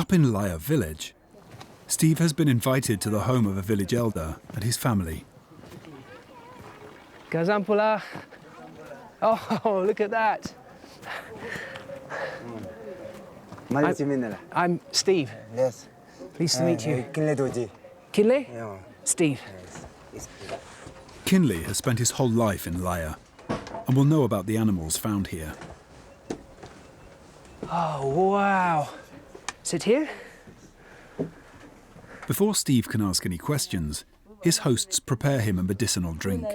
Up in Laya village, Steve has been invited to the home of a village elder and his family. Gazampula. Oh, look at that. I'm Steve. Yes. Pleased to meet you. Kinle Doji. Kinley? Yeah. Steve. Yes. Kinley has spent his whole life in Laya and will know about the animals found here. Oh, wow. Sit here? Before Steve can ask any questions, his hosts prepare him a medicinal drink.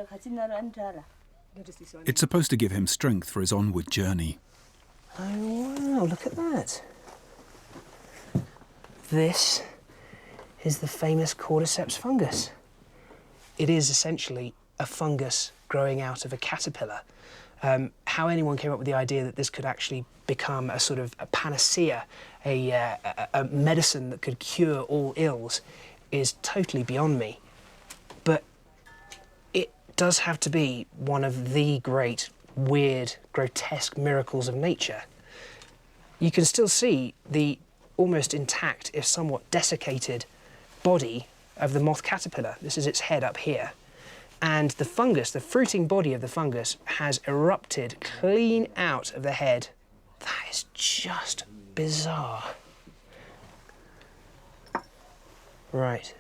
It's supposed to give him strength for his onward journey. Oh, wow, look at that. This is the famous cordyceps fungus. It is essentially a fungus growing out of a caterpillar. How anyone came up with the idea that this could actually become a sort of a panacea, a medicine that could cure all ills, is totally beyond me. But it does have to be one of the great, weird, grotesque miracles of nature. You can still see the almost intact, if somewhat desiccated, body of the moth caterpillar. This is its head up here. And the fungus, the fruiting body of the fungus, has erupted clean out of the head. That is just bizarre. Right,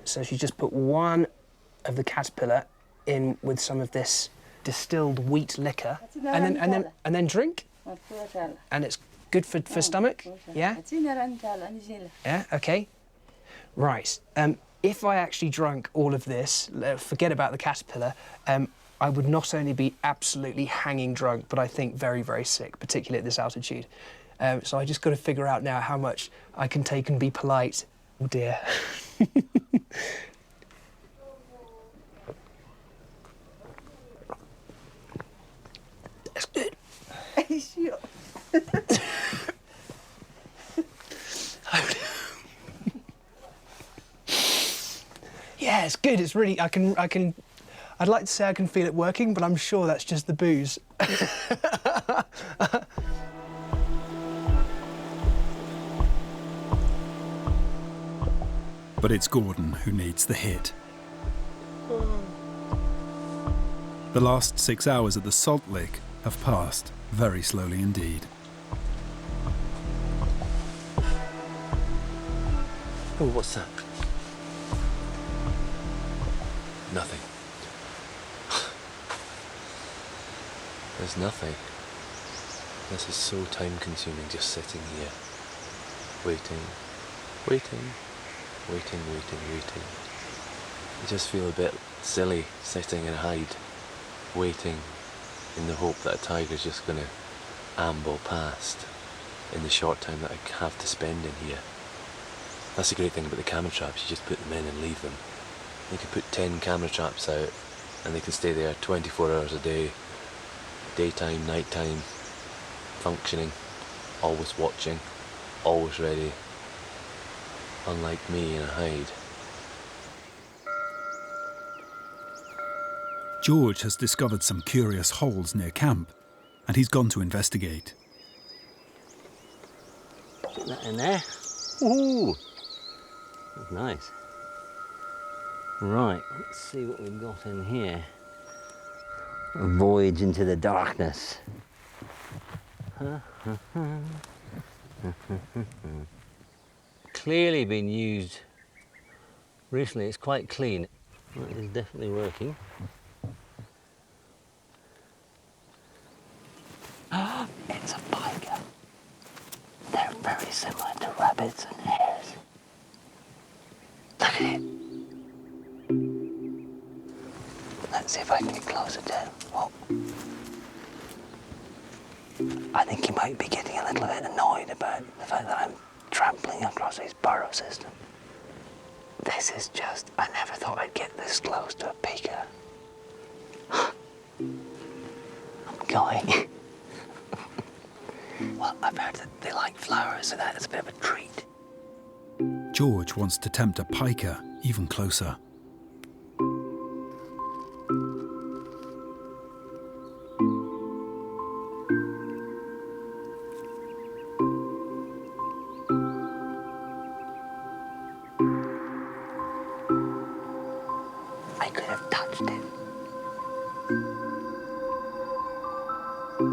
so she just put one of the caterpillar in with some of this distilled wheat liquor, and then drink. And it's good for stomach. Yeah. Yeah. Okay. Right. If I actually drank all of this, forget about the caterpillar, I would not only be absolutely hanging drunk, but I think very, very sick, particularly at this altitude. So I just got to figure out now how much I can take and be polite. Oh dear. That's good. Yeah, it's good. It's really, I'd like to say I can feel it working, but I'm sure that's just the booze. But it's Gordon who needs the hit. The last 6 hours at the salt lick have passed very slowly indeed. Oh, what's that? Nothing. There's nothing. This is so time-consuming, just sitting here, waiting. I just feel a bit silly sitting in a hide, waiting in the hope that a tiger's just going to amble past in the short time that I have to spend in here. That's the great thing about the camera traps, you just put them in and leave them. You can put 10 camera traps out and they can stay there 24 hours a day, daytime, nighttime, functioning, always watching, always ready. Unlike me in a hide. George has discovered some curious holes near camp, and he's gone to investigate. Put that in there. Ooh, that's nice. Right, let's see what we've got in here. A voyage into the darkness. Clearly been used recently. It's quite clean. That is definitely working. It's a piker. They're very similar to rabbits and hares. Look at it. Let's see if I can get closer to him. Oh. I think he might be getting a little bit annoyed about the fact that I'm trampling across his burrow system. This is just, I never thought I'd get this close to a piker. I'm going. Well, I've heard that they like flowers, so that is a bit of a treat. George wants to tempt a piker even closer. Oh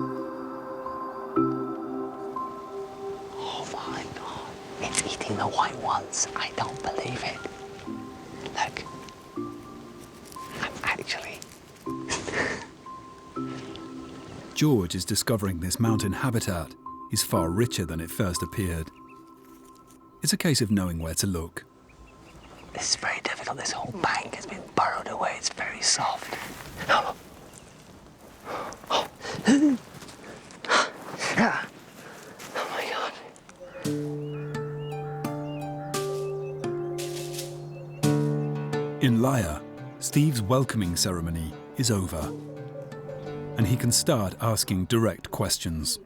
my God, it's eating the white ones. I don't believe it. Look, I'm actually... George is discovering this mountain habitat is far richer than it first appeared. It's a case of knowing where to look. This is very difficult. This whole bank has been burrowed away. It's very soft. Oh my God. In Laya, Steve's welcoming ceremony is over, and he can start asking direct questions.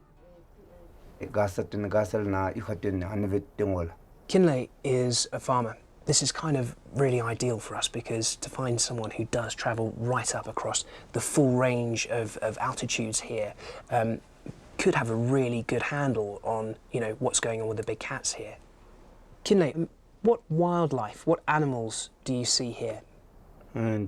Kinley is a farmer. This is kind of really ideal for us because to find someone who does travel right up across the full range of altitudes here could have a really good handle on, you know, what's going on with the big cats here. Kinley, what wildlife, what animals do you see here? The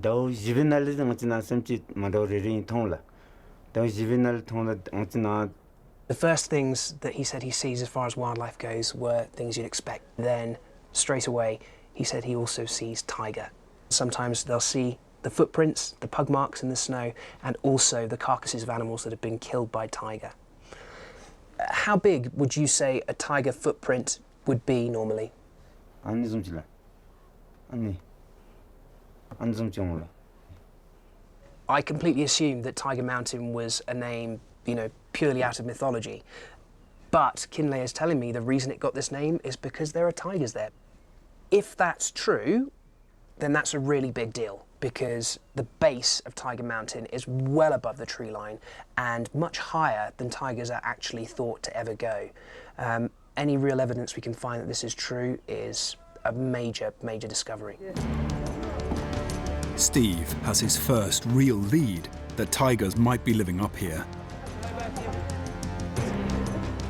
first things that he said he sees as far as wildlife goes were things you'd expect. Then, straight away, he said he also sees tiger. Sometimes they'll see the footprints, the pug marks in the snow, and also the carcasses of animals that have been killed by tiger. How big would you say a tiger footprint would be normally? I completely assumed that Tiger Mountain was a name, you know, purely out of mythology. But Kinley is telling me the reason it got this name is because there are tigers there. If that's true, then that's a really big deal because the base of Tiger Mountain is well above the tree line and much higher than tigers are actually thought to ever go. Any real evidence we can find that this is true is a major, major discovery. Steve has his first real lead that tigers might be living up here.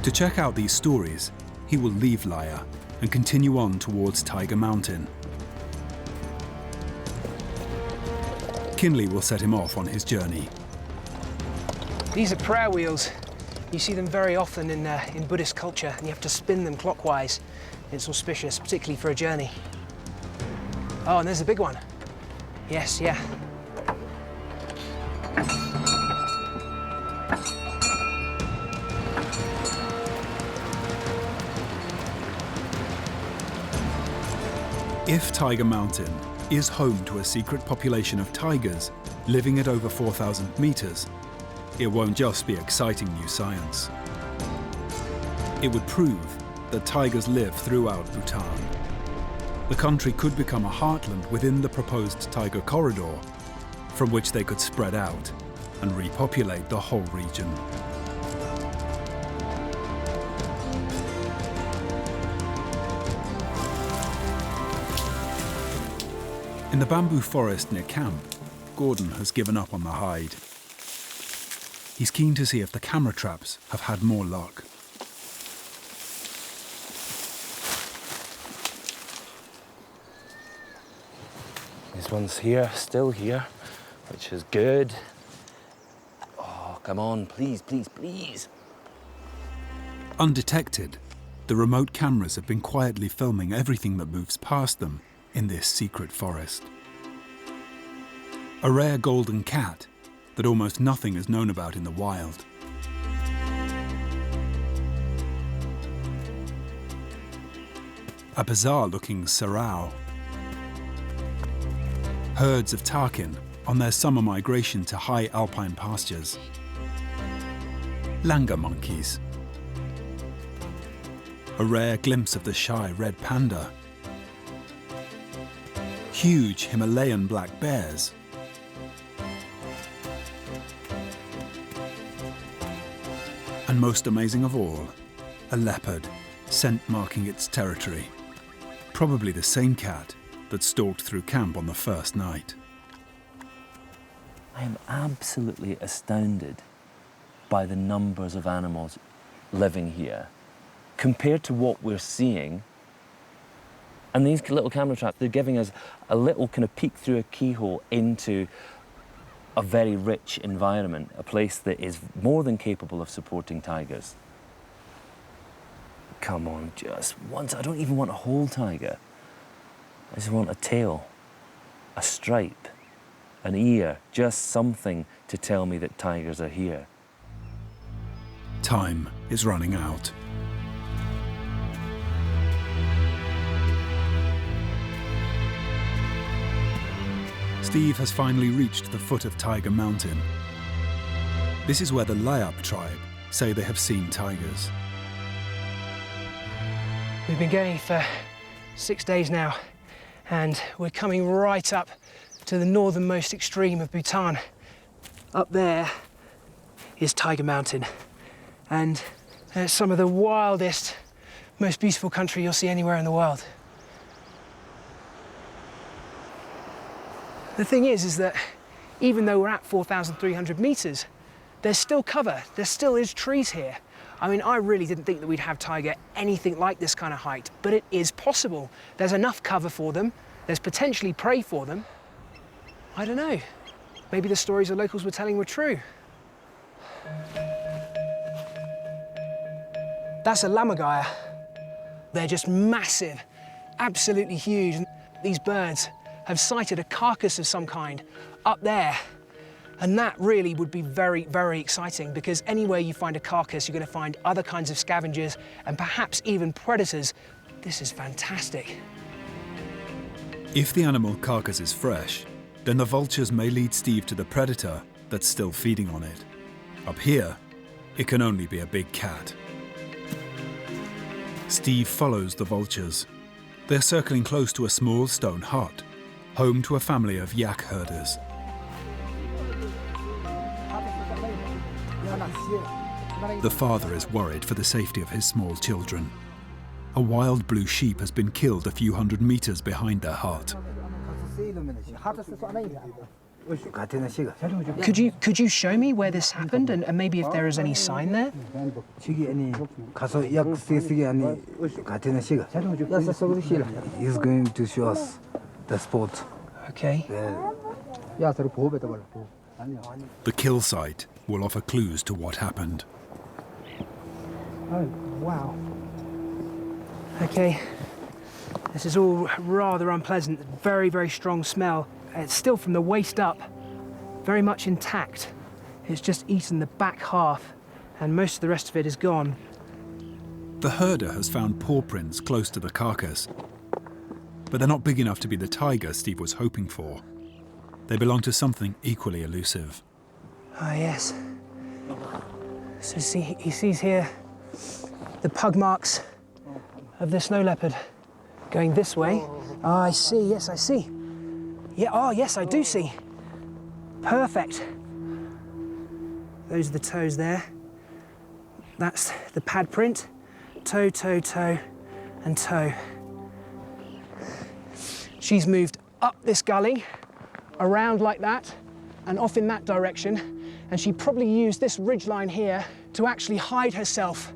To check out these stories, he will leave Laya and continue on towards Tiger Mountain. Kinley will set him off on his journey. These are prayer wheels. You see them very often in Buddhist culture, and you have to spin them clockwise. It's auspicious, particularly for a journey. Oh, and there's a big one. Yes, yeah. If Tiger Mountain is home to a secret population of tigers living at over 4,000 meters, it won't just be exciting new science. It would prove that tigers live throughout Bhutan. The country could become a heartland within the proposed tiger corridor, from which they could spread out and repopulate the whole region. In the bamboo forest near camp, Gordon has given up on the hide. He's keen to see if the camera traps have had more luck. This one's here, still here, which is good. Oh, come on, please, please, please. Undetected, the remote cameras have been quietly filming everything that moves past them in this secret forest. A rare golden cat that almost nothing is known about in the wild. A bizarre-looking sarau. Herds of takin on their summer migration to high alpine pastures. Langur monkeys. A rare glimpse of the shy red panda. Huge Himalayan black bears. And most amazing of all, a leopard, scent marking its territory. Probably the same cat that stalked through camp on the first night. I am absolutely astounded by the numbers of animals living here compared to what we're seeing. And these little camera traps, they're giving us a little kind of peek through a keyhole into a very rich environment, a place that is more than capable of supporting tigers. Come on, just once. I don't even want a whole tiger. I just want a tail, a stripe, an ear, just something to tell me that tigers are here. Time is running out. Steve has finally reached the foot of Tiger Mountain. This is where the Layab tribe say they have seen tigers. We've been going for 6 days now, and we're coming right up to the northernmost extreme of Bhutan. Up there is Tiger Mountain, and it's some of the wildest, most beautiful country you'll see anywhere in the world. The thing is that even though we're at 4,300 meters, there's still cover, there still is trees here. I mean, I really didn't think that we'd have tiger anything like this kind of height, but it is possible. There's enough cover for them, there's potentially prey for them. I don't know, maybe the stories the locals were telling were true. That's a lammergeier. They're just massive, absolutely huge. These birds have sighted a carcass of some kind up there. And that really would be very, very exciting, because anywhere you find a carcass, you're going to find other kinds of scavengers and perhaps even predators. This is fantastic. If the animal carcass is fresh, then the vultures may lead Steve to the predator that's still feeding on it. Up here, it can only be a big cat. Steve follows the vultures. They're circling close to a small stone hut, home to a family of yak herders. The father is worried for the safety of his small children. A wild blue sheep has been killed a few hundred meters behind their hut. Could you show me where this happened and maybe if there is any sign there? He's going to show us the spot. Okay. The kill site will offer clues to what happened. Oh, wow. Okay. This is all rather unpleasant. Very, very strong smell. It's still from the waist up, very much intact. It's just eaten the back half, and most of the rest of it is gone. The herder has found paw prints close to the carcass, but they're not big enough to be the tiger Steve was hoping for. They belong to something equally elusive. Ah, yes. So see, he sees here the pug marks of the snow leopard going this way. Ah, I see, yes, I see. Yeah, oh, yes, I do see. Perfect. Those are the toes there. That's the pad print. Toe, toe, toe, and toe. She's moved up this gully, around like that, and off in that direction, and she probably used this ridgeline here to actually hide herself.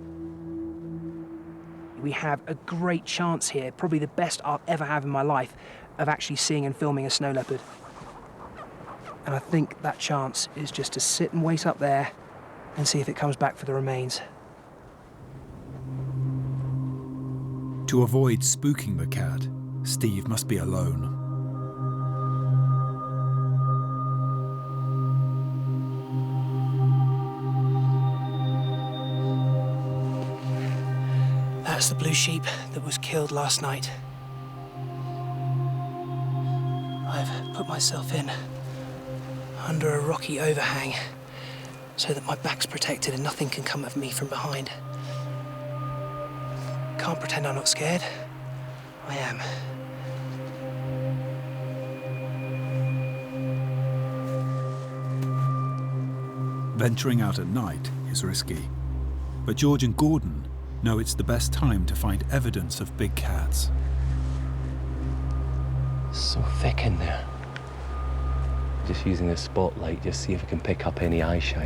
We have a great chance here, probably the best I'll ever have in my life, of actually seeing and filming a snow leopard. And I think that chance is just to sit and wait up there and see if it comes back for the remains. To avoid spooking the cat, Steve must be alone. That's the blue sheep that was killed last night. I've put myself in under a rocky overhang so that my back's protected and nothing can come at me from behind. Can't pretend I'm not scared. I am. Venturing out at night is risky, but George and Gordon know it's the best time to find evidence of big cats. So thick in there. Just using the spotlight, just see if I can pick up any eye shine.